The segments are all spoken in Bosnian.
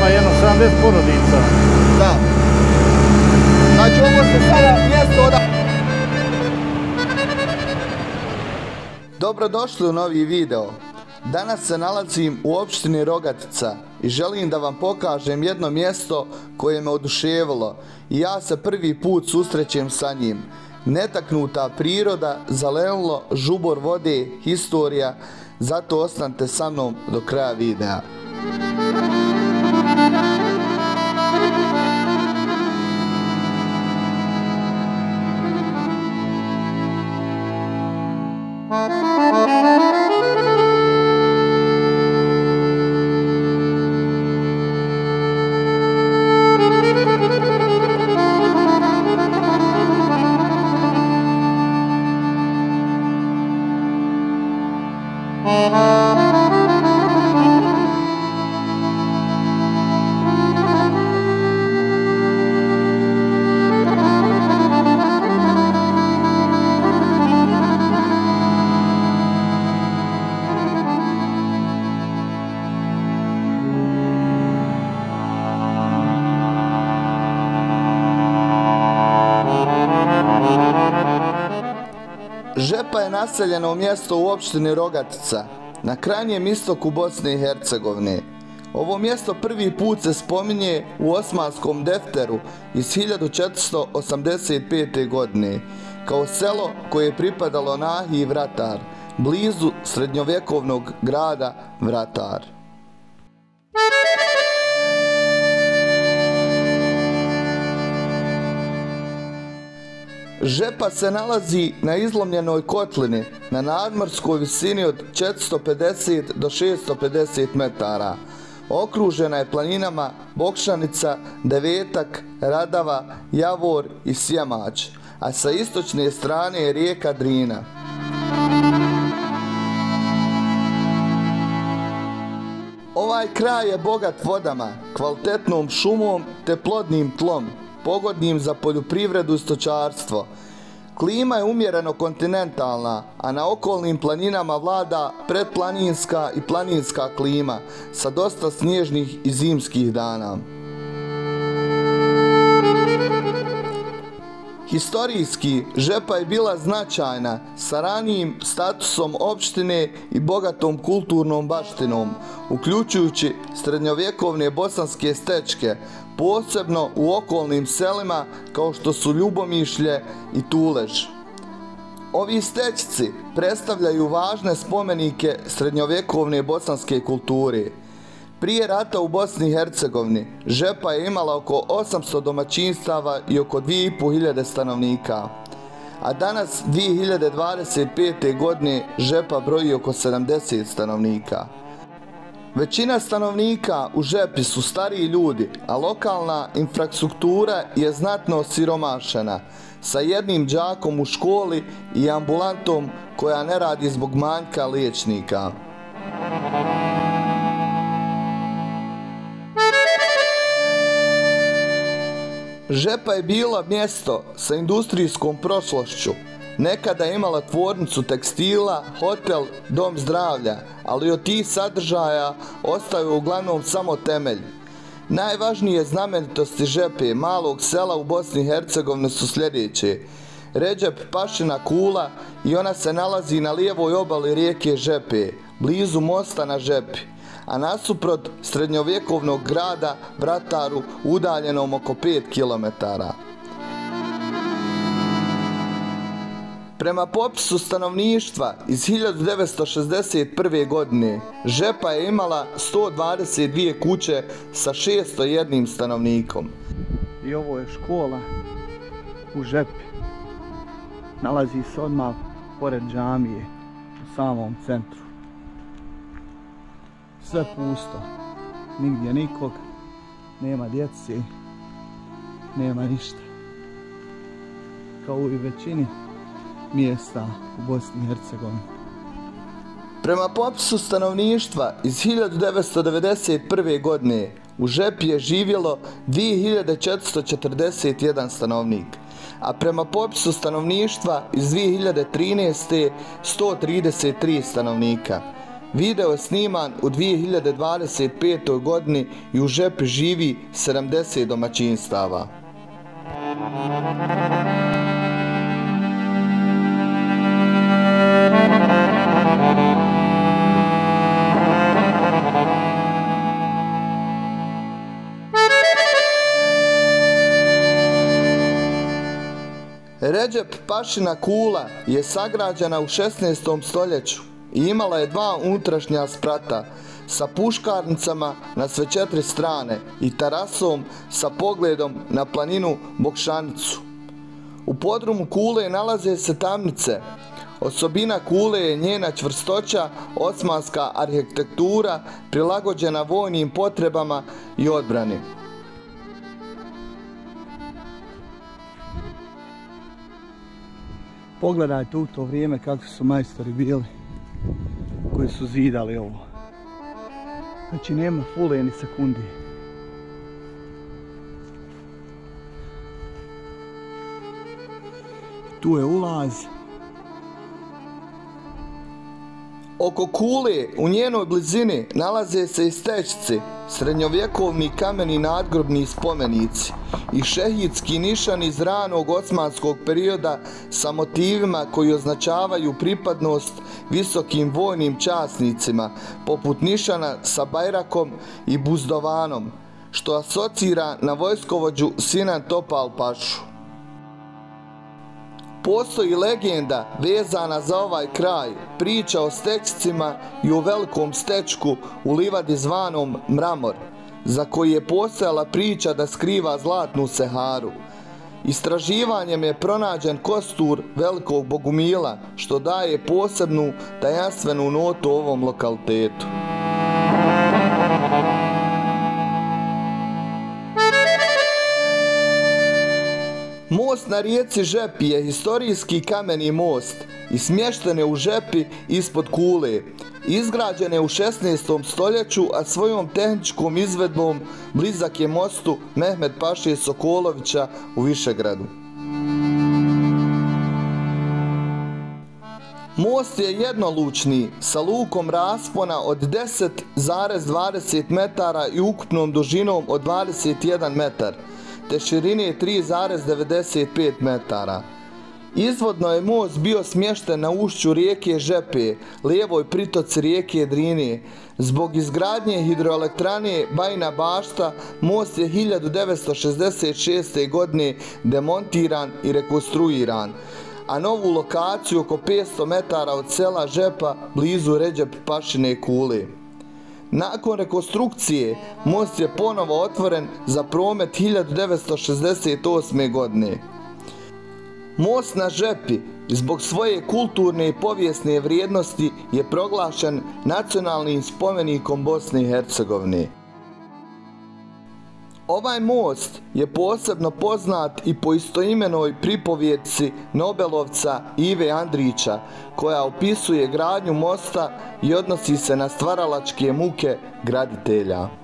jedno 70 porodica. Da. Znači ovo se sada mjesto da... Dobrodošli u novi video. Danas se nalazim u opštini Rogatica i želim da vam pokažem jedno mjesto koje me oduševilo i ja se prvi put susrećem sa njim. Netaknuta priroda, zelenilo, žubor vode, historija, zato ostanite sa mnom do kraja videa. Žepa je naseljeno mjesto u opštini Rogatica, na krajnjem istoku Bosne i Hercegovine. Ovo mjesto prvi put se spominje u Osmanskom defteru iz 1485. godine, kao selo koje je pripadalo nahiji Vratar, blizu srednjovjekovnog grada Vratar. Žepa se nalazi na izlomljenoj kotlini na nadmorskoj visini od 450 do 650 metara. Okružena je planinama Bokšanica, Devetak, Radava, Javor i Sjemać, a sa istočne strane je rijeka Drina. Ovaj kraj je bogat vodama, kvalitetnom šumom te plodnim tlom, pogodnim za poljoprivredu i stočarstvo. Klima je umjereno kontinentalna, a na okolnim planinama vlada predplaninska i planinska klima sa dosta snježnih i zimskih dana. Historijski, Žepa je bila značajna sa ranijim statusom opštine i bogatom kulturnom baštinom, uključujući srednjovjekovne bosanske stečke, posebno u okolnim selima kao što su Ljubomišlje i Tulež. Ovi stečci predstavljaju važne spomenike srednjovjekovne bosanske kulture. Prije rata u Bosni i Hercegovini Žepa je imala oko 800 domaćinstava i oko 2500 stanovnika, a danas 2025. godine Žepa broji oko 70 stanovnika. Većina stanovnika u Žepi su stariji ljudi, a lokalna infrastruktura je znatno osiromašena, sa jednim đakom u školi i ambulantom koja ne radi zbog manjka liječnika. Žepa je bila mjesto sa industrijskom prošlošću. Nekada je imala tvornicu tekstila, hotel, dom zdravlja, ali od tih sadržaja ostaju uglavnom samo temelj. Najvažnije znamenitosti Žepe, malog sela u Bosni i Hercegovini, su sljedeće. Ređep Pašina kula i ona se nalazi na lijevoj obali rijeke Žepe, blizu mosta na Žepi, a nasuprot srednjovjekovnog grada Vrataru udaljenom oko 5 km. Prema popisu stanovništva iz 1961. godine Žepa je imala 122 kuće sa 601 stanovnikom. I ovo je škola u Žepi. Nalazi se odmah pored džamije, u samom centru. Sve pusto, nigdje nikog, nema djeci, nema ništa. Kao i većini mjesta u Bosni i Hercegovini. Prema popisu stanovništva iz 1991. godine u Žepi je živjelo 2441 stanovnik, a prema popisu stanovništva iz 2013. 133 stanovnika. Video je sniman u 2025. godini i u Žepi živi 70 domaćinstava. Redžep Pašina kula je sagrađena u 16. stoljeću i imala je dva unutrašnja sprata sa puškarnicama na sve 4 strane i terasom sa pogledom na planinu Bokšanicu. U podrumu kule nalaze se tamnice. Osobina kule je njena čvrstoća, osmanska arhitektura prilagođena vojnim potrebama i odbrani. Pogledajte u to vrijeme kako su majstori bili koji su zidali ovo. Znači nema fule ni sekundi. Tu je ulaz. Oko kule u njenoj blizini nalaze se i stećci, srednjovjekovni kameni nadgrobni spomenici i šehidski nišani iz ranog osmanskog perioda sa motivima koji označavaju pripadnost visokim vojnim časnicima, poput nišana sa bajrakom i buzdovanom, što asocira na vojskovođu Sinan Topal Pašu. Postoji legenda vezana za ovaj kraj, priča o stećcima i o velikom stečku u livadi zvanom Mramor, za koji je postojala priča da skriva zlatnu seharu. Istraživanjem je pronađen kostur velikog bogumila, što daje posebnu tajanstvenu notu ovom lokalitetu. Most na rijeci Žepi je historijski kameni most i smješten je u Žepi ispod kule. Izgrađen je u 16. stoljeću, a svojom tehničkom izvedbom blizak je mostu Mehmed Paše Sokolovića u Višegradu. Most je jednolučni sa lukom raspona od 10,20 metara i ukupnom dužinom od 21 metar, te širine 3,95 metara. Izvodno je most bio smješten na ušću rijeke Žepe, lijevoj pritoci rijeke Drine. Zbog izgradnje hidroelektrane Bajina Bašta, most je 1966. godine demontiran i rekonstruiran, a novu lokaciju oko 500 metara od sela Žepa blizu Redžep Pašine kule. Nakon rekonstrukcije, most je ponovo otvoren za promet 1968. godine. Most na Žepi zbog svoje kulturne i povijesne vrijednosti je proglašen nacionalnim spomenikom Bosne i Hercegovine. Ovaj most je posebno poznat i po istoimenoj pripovjetci nobelovca Ive Andrića, koja opisuje gradnju mosta i odnosi se na stvaralačke muke graditelja.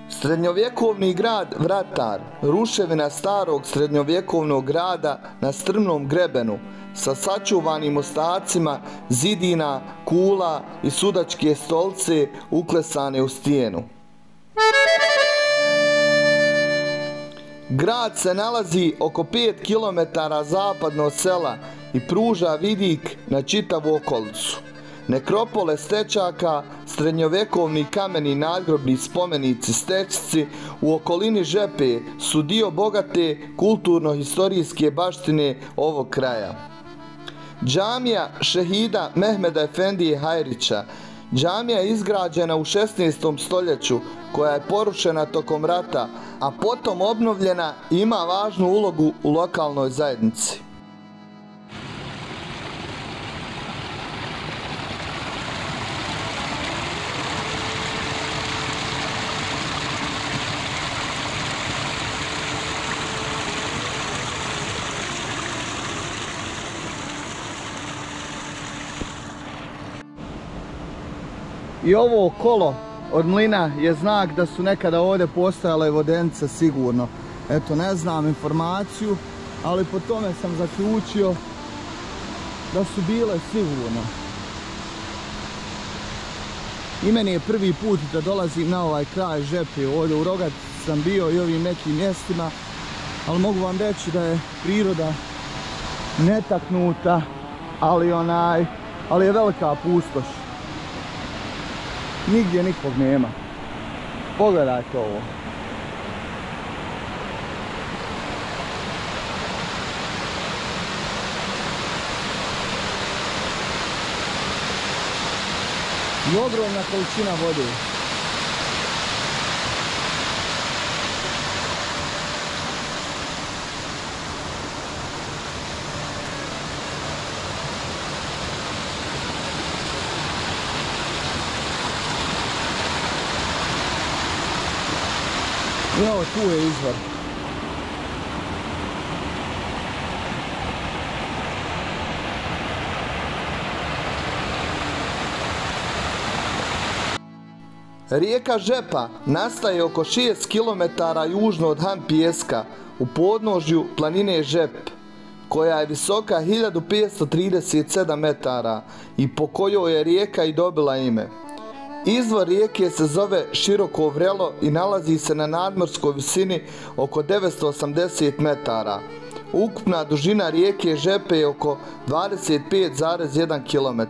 Srednjovjekovni grad Vratar, ruševina starog srednjovjekovnog grada na strmnom grebenu, sa sačuvanim ostacima zidina, kula i sudačke stolce uklesane u stijenu. Grad se nalazi oko 5 km zapadno od sela i pruža vidik na čitavu okolicu. Nekropole stečaka, srednjovjekovni kameni nadgrobni spomenici stećci u okolini Žepe su dio bogate kulturno-historijske baštine ovog kraja. Džamija šehida Mehmeda Efendije Hajrića. Džamija je izgrađena u 16. stoljeću, koja je porušena tokom rata, a potom obnovljena i ima važnu ulogu u lokalnoj zajednici. I ovo kolo od mlina je znak da su nekada ovdje postojale vodenice sigurno. Eto, ne znam informaciju, ali po tome sam zaključio da su bile sigurno. I meni je prvi put da dolazim na ovaj kraj Žepe. Ovdje u Rogatici sam bio i ovim nekim mjestima, ali mogu vam reći da je priroda netaknuta, ali je velika pustoš. Nigdje nikog nema. Pogledajte ovo. I ogromna količina vode. I evo tu je izvor. Rijeka Žepa nastaje oko 6 km južno od Han Pijeska u podnožju planine Žep, koja je visoka 1537 metara i po kojoj je rijeka i dobila ime. Izvor rijeke se zove Široko Vrelo i nalazi se na nadmorskoj visini oko 980 metara. Ukupna dužina rijeke Žepe je oko 25,1 km.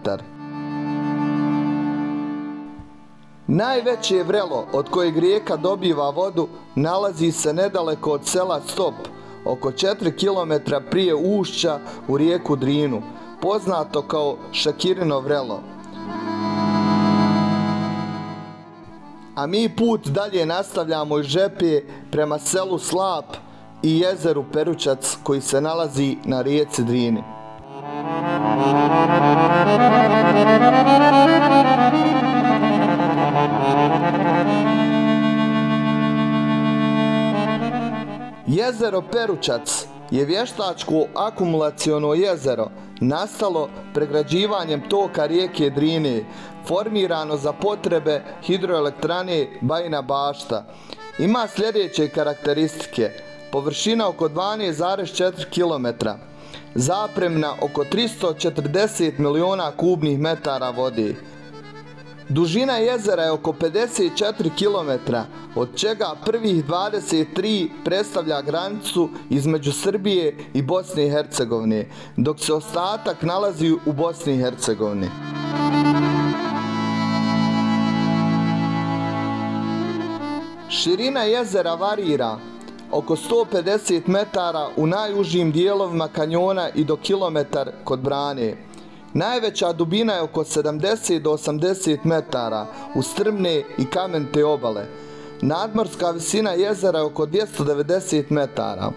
Najveće vrelo od kojeg rijeka dobiva vodu nalazi se nedaleko od sela Stop, oko 4 km prije ušća u rijeku Drinu, poznato kao Šakirino vrelo. A mi put dalje nastavljamo iz Žepe prema selu Slap i jezeru Peručac koji se nalazi na rijeci Drini. Jezero Peručac je vještačko akumulaciono jezero nastalo pregrađivanjem toka rijeke Drine, formirano za potrebe hidroelektrane Bajina Bašta. Ima sljedeće karakteristike: površina oko 12,4 km, zapremna oko 340 miliona kubnih metara vode. Dužina jezera je oko 54 km, od čega prvih 23 predstavlja granicu između Srbije i Bosne i Hercegovine, dok se ostatak nalazi u Bosni i Hercegovini. Širina jezera varira oko 150 metara u najužim dijelovima kanjona i do kilometar kod brane. Najveća dubina je oko 70 do 80 metara u strmne i kamenite obale. Nadmorska visina jezera je oko 290 metara.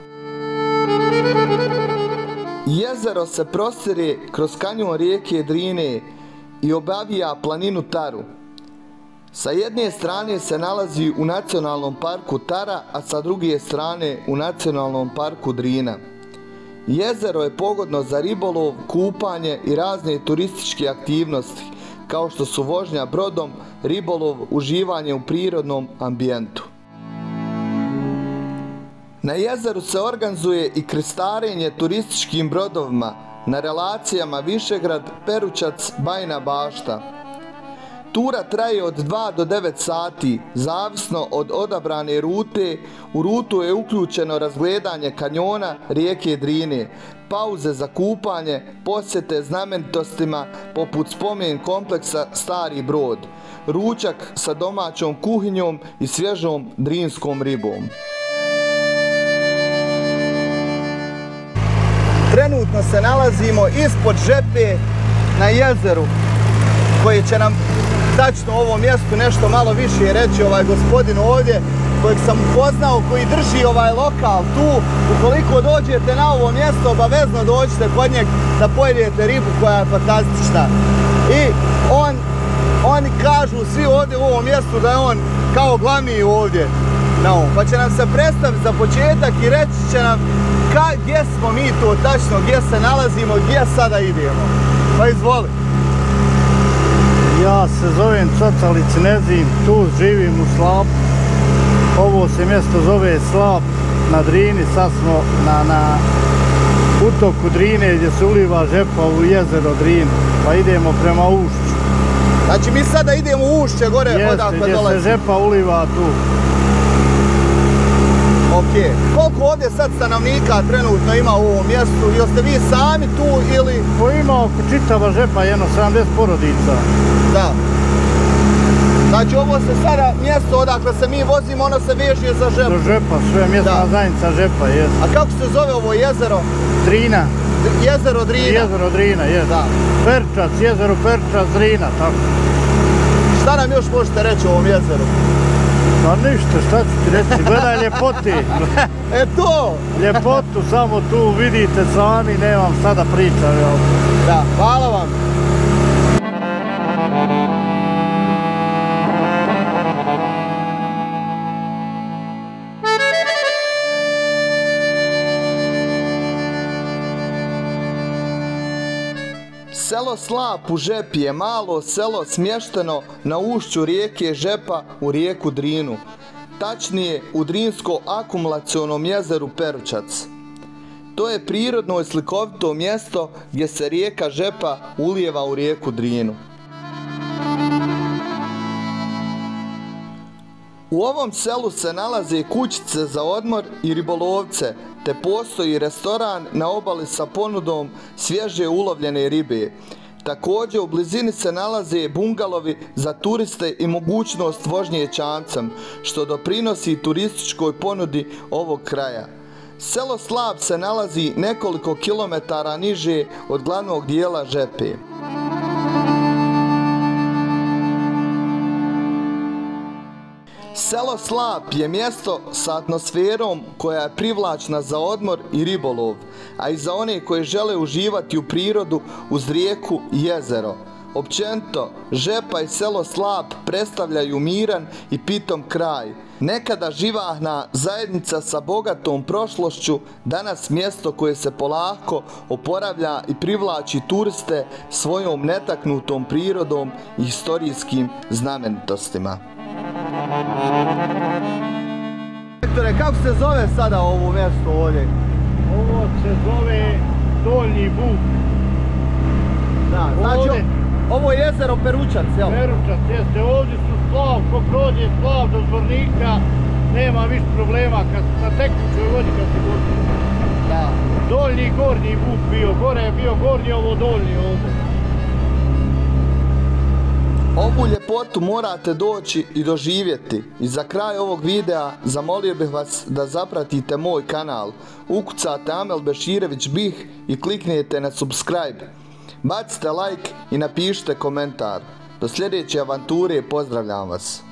Jezero se prostire kroz kanjon rijeke Drine i obavija planinu Taru. Sa jedne strane se nalazi u nacionalnom parku Tara, a sa druge strane u nacionalnom parku Drina. Jezero je pogodno za ribolov, kupanje i razne turističke aktivnosti, kao što su vožnja brodom, ribolov, uživanje u prirodnom ambijentu. Na jezeru se organizuje i krstarenje turističkim brodovima na relacijama Višegrad, Peručac, Bajina Bašta. Tura traje od 2 do 9 sati, zavisno od odabrane rute. U rutu je uključeno razgledanje kanjona rijeke Drine, pauze za kupanje, posjete znamenitostima poput spomen kompleksa Stari Brod, ručak sa domaćom kuhinjom i svježom drinskom ribom. Trenutno se nalazimo ispod Žepe na jezeru, koji će nam tačno o ovom mjestu nešto malo više reći ovaj gospodin ovdje, kojeg sam upoznao, koji drži ovaj lokal tu. Ukoliko dođete na ovo mjesto, obavezno dođite kod njeg da pojedete ribu koja je fantastična. I oni kažu svi ovdje u ovom mjestu da je on kao glavni ovdje na ovom. Pa će nam se predstaviti za početak i reći će nam gdje smo mi to tačno, gdje se nalazimo, gdje sada idemo. Pa izvoli. Ja se zovem Cocalić Nezim, tu živim u Slapu. Ovo se mjesto zove Slap na Drini, sad smo utoku Drine gdje se uliva žepa u jezero Drinu, pa idemo prema ušću. Znači mi sada idemo u ušće gore Jeste, odakle gdje dolazi. se žepa uliva tu. Ok. Koliko ovdje sad stanovnika trenutno ima u ovom mjestu? Jeste vi sami tu ili... Ko ima oko čitava žepa, jedno 70 porodica. Da. Znači ovo se sada mjesto odakle se mi vozimo, ono se veže za žepu. Do žepa, sve mjesna zajednica žepa, jest. A kako se zove ovo jezero? Drina. Jezero Drina. Jezero Drina, jest. Da. Perčac, jezero Perčac, Drina, tako. Šta nam još možete reći o ovom jezeru? Pa ništa, šta ću ti reći, gledaj ljepoti. E to! Ljepotu samo tu vidite sami, nemam šta da pričam. Da, hvala vam. Selo Slap u Žepi je malo selo smješteno na ušću rijeke Žepa u rijeku Drinu, tačnije u Drinsko-akumulacionom jezeru Peručac. To je prirodno i slikovito mjesto gdje se rijeka Žepa ulijeva u rijeku Drinu. U ovom selu se nalaze kućice za odmor i ribolovce, te postoji restoran na obali sa ponudom svježe ulovljene ribe. Također u blizini se nalaze bungalovi za turiste i mogućnost vožnje čamcem, što doprinosi turističkoj ponudi ovog kraja. Selo Slap se nalazi nekoliko kilometara niže od glavnog dijela Žepe. Selo Slap je mjesto sa atmosferom koja je privlačna za odmor i ribolov, a i za one koji žele uživati u prirodu uz rijeku i jezero. Općenito, Žepa i selo Slap predstavljaju miran i pitom kraj. Nekada živahna zajednica sa bogatom prošlošću, danas mjesto koje se polako oporavlja i privlači turiste svojom netaknutom prirodom i historijskim znamenitostima. Doktore, kako se zove sada ovo mjesto ovdje? Ovo se zove Donji Buk. Da, znači ovo je jezero Peručac, jel? Peručac, jeste, ovdje su splav, ko prođe splav do Zvornika, nema više problema na tekućoj vodi kad se vozi. Da. Donji i Gornji Buk bio, gore je bio Gornji, ovo Donji ovdje. Ovu ljepotu morate doći i doživjeti. I za kraj ovog videa zamolio bih vas da zapratite moj kanal, ukucate Amel Beširević Bih i kliknete na subscribe. Bacite like i napišite komentar. Do sljedeće avanture, pozdravljam vas.